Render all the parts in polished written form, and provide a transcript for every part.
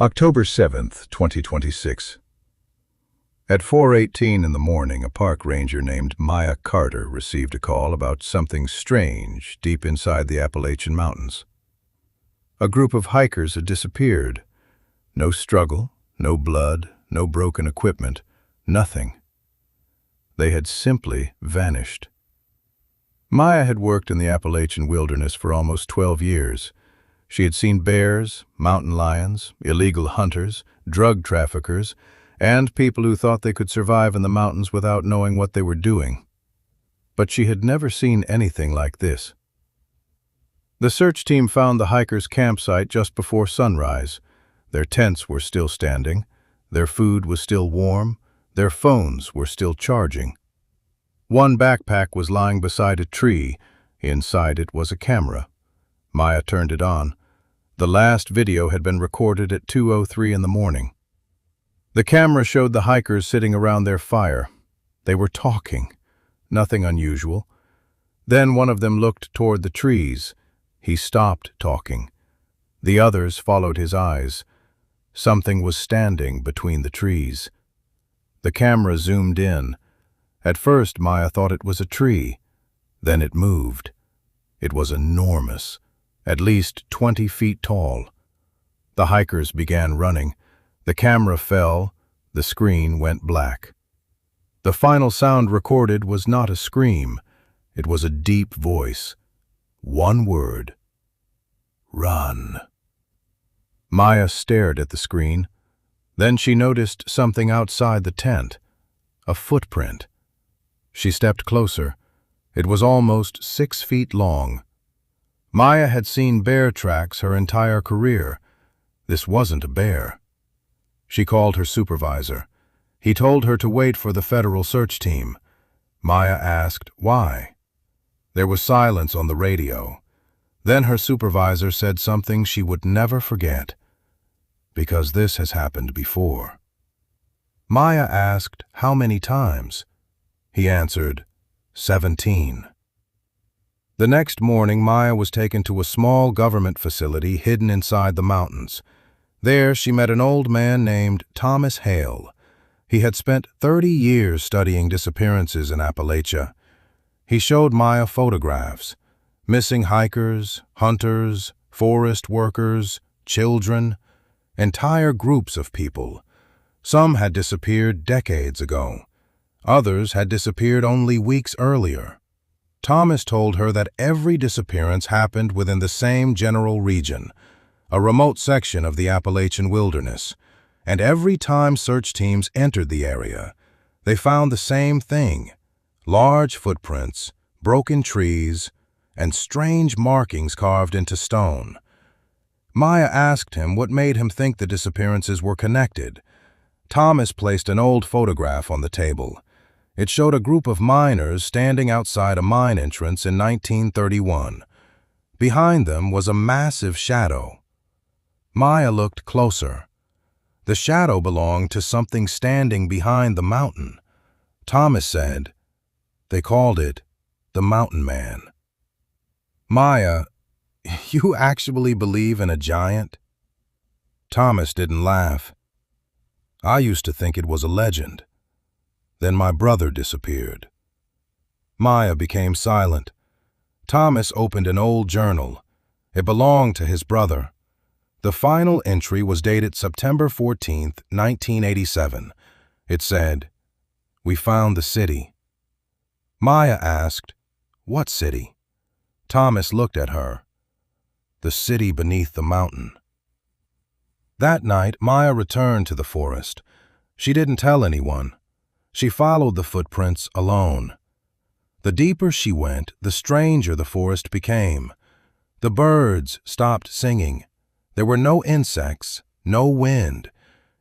October 7th, 2026. At 4:18 in the morning, a park ranger named Maya Carter received a call about something strange deep inside the Appalachian Mountains. A group of hikers had disappeared. No struggle, no blood, no broken equipment, nothing. They had simply vanished. Maya had worked in the Appalachian wilderness for almost 12 years. She had seen bears, mountain lions, illegal hunters, drug traffickers, and people who thought they could survive in the mountains without knowing what they were doing. But she had never seen anything like this. The search team found the hikers' campsite just before sunrise. Their tents were still standing, their food was still warm, their phones were still charging. One backpack was lying beside a tree. Inside it was a camera. Maya turned it on. The last video had been recorded at 2:03 in the morning. The camera showed the hikers sitting around their fire. They were talking. Nothing unusual. Then one of them looked toward the trees. He stopped talking. The others followed his eyes. Something was standing between the trees. The camera zoomed in. At first, Maya thought it was a tree. Then it moved. It was enormous. At least 20 feet tall. The hikers began running. The camera fell. The screen went black. The final sound recorded was not a scream. It was a deep voice. One word. Run. Maya stared at the screen. Then she noticed something outside the tent. A footprint. She stepped closer. It was almost 6 feet long. Maya had seen bear tracks her entire career. This wasn't a bear. She called her supervisor. He told her to wait for the federal search team. Maya asked why. There was silence on the radio. Then her supervisor said something she would never forget. Because this has happened before. Maya asked how many times. He answered, 17. The next morning, Maya was taken to a small government facility hidden inside the mountains. There, she met an old man named Thomas Hale. He had spent 30 years studying disappearances in Appalachia. He showed Maya photographs. Missing hikers, hunters, forest workers, children, entire groups of people. Some had disappeared decades ago. Others had disappeared only weeks earlier. Thomas told her that every disappearance happened within the same general region, a remote section of the Appalachian wilderness, and every time search teams entered the area, they found the same thing: large footprints, broken trees, and strange markings carved into stone. Maya asked him what made him think the disappearances were connected. Thomas placed an old photograph on the table. It showed a group of miners standing outside a mine entrance in 1931. Behind them was a massive shadow. Maya looked closer. The shadow belonged to something standing behind the mountain. Thomas said, they called it the Mountain Man. Maya, you actually believe in a giant? Thomas didn't laugh. I used to think it was a legend. Then my brother disappeared. Maya became silent. Thomas opened an old journal. It belonged to his brother. The final entry was dated September 14, 1987. It said, "We found the city." Maya asked, "What city?" Thomas looked at her. "The city beneath the mountain." That night, Maya returned to the forest. She didn't tell anyone. She followed the footprints alone. The deeper she went, the stranger the forest became. The birds stopped singing. There were no insects, no wind.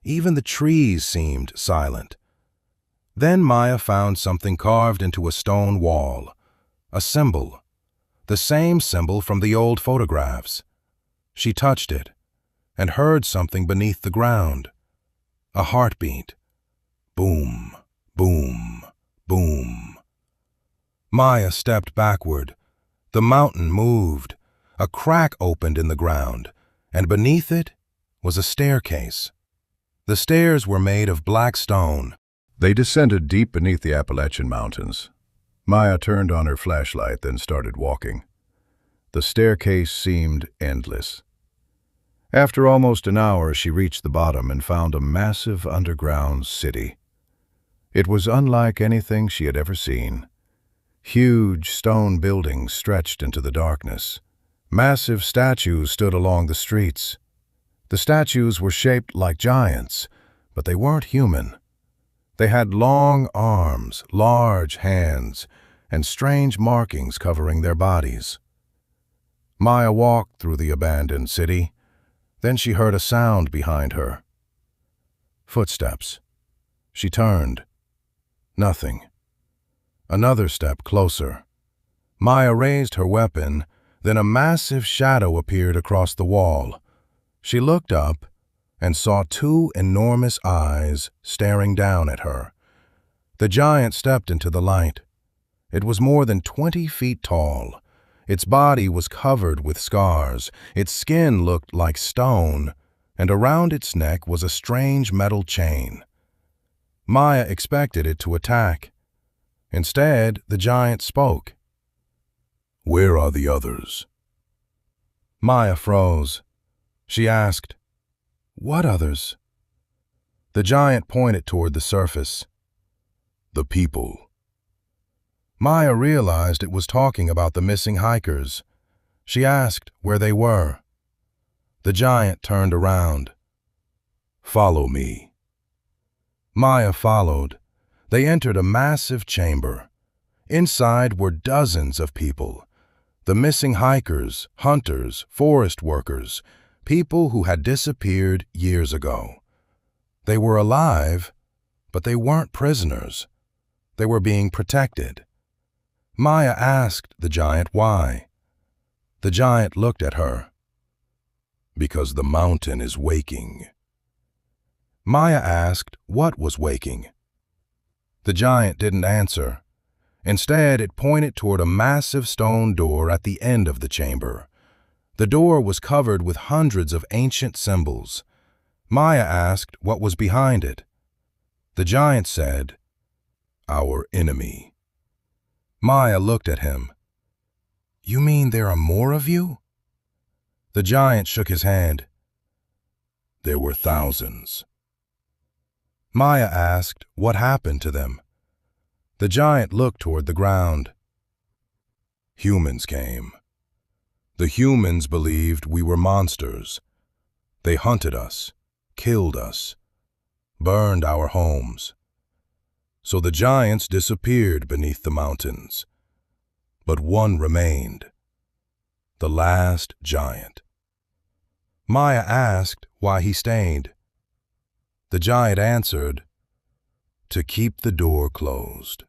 Even the trees seemed silent. Then Maya found something carved into a stone wall. A symbol. The same symbol from the old photographs. She touched it and heard something beneath the ground. A heartbeat. Boom. Boom, boom. Maya stepped backward. The mountain moved. A crack opened in the ground, and beneath it was a staircase. The stairs were made of black stone. They descended deep beneath the Appalachian Mountains. Maya turned on her flashlight, then started walking. The staircase seemed endless. After almost an hour, she reached the bottom and found a massive underground city. It was unlike anything she had ever seen. Huge stone buildings stretched into the darkness. Massive statues stood along the streets. The statues were shaped like giants, but they weren't human. They had long arms, large hands, and strange markings covering their bodies. Maya walked through the abandoned city. Then she heard a sound behind her. Footsteps. She turned. Nothing. Another step closer. Maya raised her weapon, then a massive shadow appeared across the wall. She looked up and saw two enormous eyes staring down at her. The giant stepped into the light. It was more than 20 feet tall. Its body was covered with scars, its skin looked like stone, and around its neck was a strange metal chain. Maya expected it to attack. Instead, the giant spoke. "Where are the others?" Maya froze. She asked, "What others?" The giant pointed toward the surface. "The people." Maya realized it was talking about the missing hikers. She asked where they were. The giant turned around. "Follow me." Maya followed. They entered a massive chamber. Inside were dozens of people. The missing hikers, hunters, forest workers, people who had disappeared years ago. They were alive, but they weren't prisoners. They were being protected. Maya asked the giant why. The giant looked at her. "Because the mountain is waking." Maya asked what was waking. The giant didn't answer. Instead, it pointed toward a massive stone door at the end of the chamber. The door was covered with hundreds of ancient symbols. Maya asked what was behind it. The giant said, "Our enemy." Maya looked at him. "You mean there are more of you?" The giant shook his hand. "There were thousands." Maya asked what happened to them. The giant looked toward the ground. "Humans came. The humans believed we were monsters. They hunted us, killed us, burned our homes. So the giants disappeared beneath the mountains. But one remained. The last giant." Maya asked why he stayed. The giant answered, "To keep the door closed."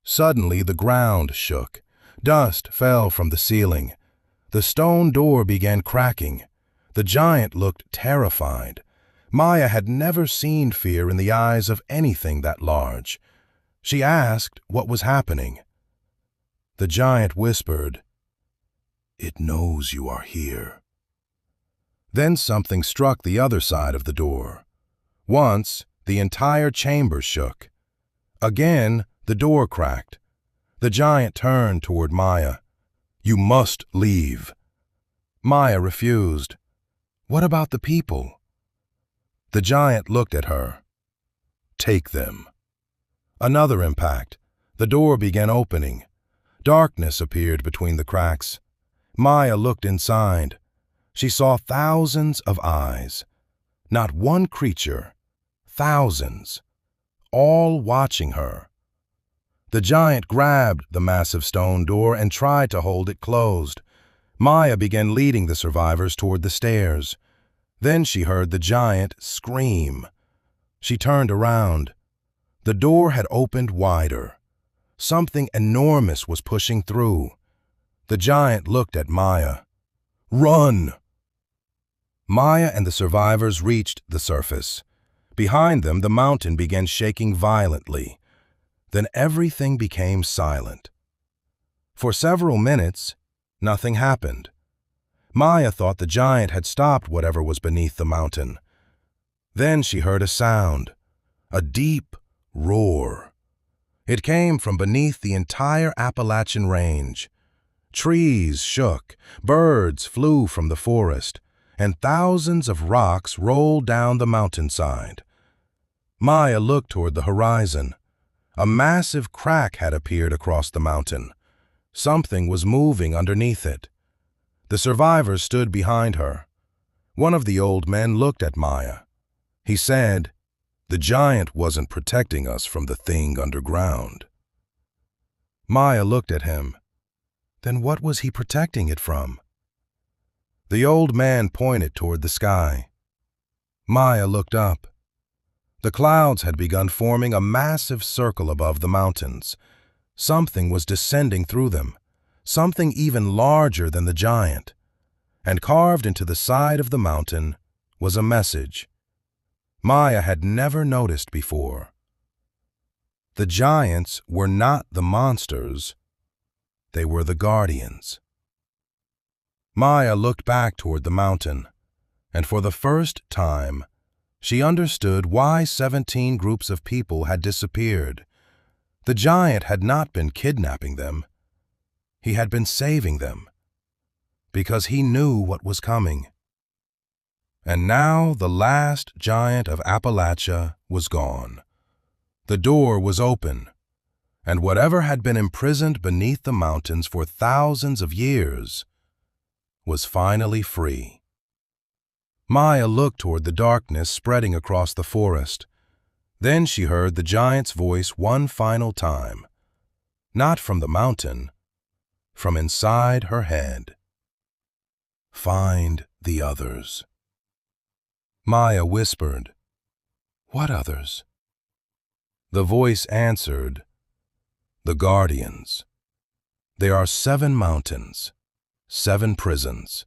Suddenly the ground shook. Dust fell from the ceiling. The stone door began cracking. The giant looked terrified. Maya had never seen fear in the eyes of anything that large. She asked what was happening. The giant whispered, "It knows you are here." Then something struck the other side of the door. Once, the entire chamber shook. Again, the door cracked. The giant turned toward Maya. "You must leave." Maya refused. "What about the people?" The giant looked at her. "Take them." Another impact. The door began opening. Darkness appeared between the cracks. Maya looked inside. She saw thousands of eyes. Not one creature. Thousands. All watching her. The giant grabbed the massive stone door and tried to hold it closed. Maya began leading the survivors toward the stairs. Then she heard the giant scream. She turned around. The door had opened wider. Something enormous was pushing through. The giant looked at Maya. "Run!" Maya and the survivors reached the surface. Behind them, the mountain began shaking violently. Then everything became silent. For several minutes, nothing happened. Maya thought the giant had stopped whatever was beneath the mountain. Then she heard a sound, a deep roar. It came from beneath the entire Appalachian range. Trees shook, birds flew from the forest, and thousands of rocks rolled down the mountainside. Maya looked toward the horizon. A massive crack had appeared across the mountain. Something was moving underneath it. The survivors stood behind her. One of the old men looked at Maya. He said, "The giant wasn't protecting us from the thing underground." Maya looked at him. Then what was he protecting it from? The old man pointed toward the sky. Maya looked up. The clouds had begun forming a massive circle above the mountains. Something was descending through them, something even larger than the giant. And carved into the side of the mountain was a message Maya had never noticed before. The giants were not the monsters, they were the guardians. Maya looked back toward the mountain, and for the first time, she understood why 17 groups of people had disappeared. The giant had not been kidnapping them. He had been saving them, because he knew what was coming. And now the last giant of Appalachia was gone. The door was open, and whatever had been imprisoned beneath the mountains for thousands of years was finally free. Maya looked toward the darkness spreading across the forest. Then she heard the giant's voice one final time, not from the mountain, from inside her head. "Find the others." Maya whispered, "What others?" The voice answered, "The guardians. There are 7 mountains, 7 prisons,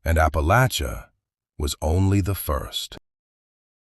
and Appalachia was only the first."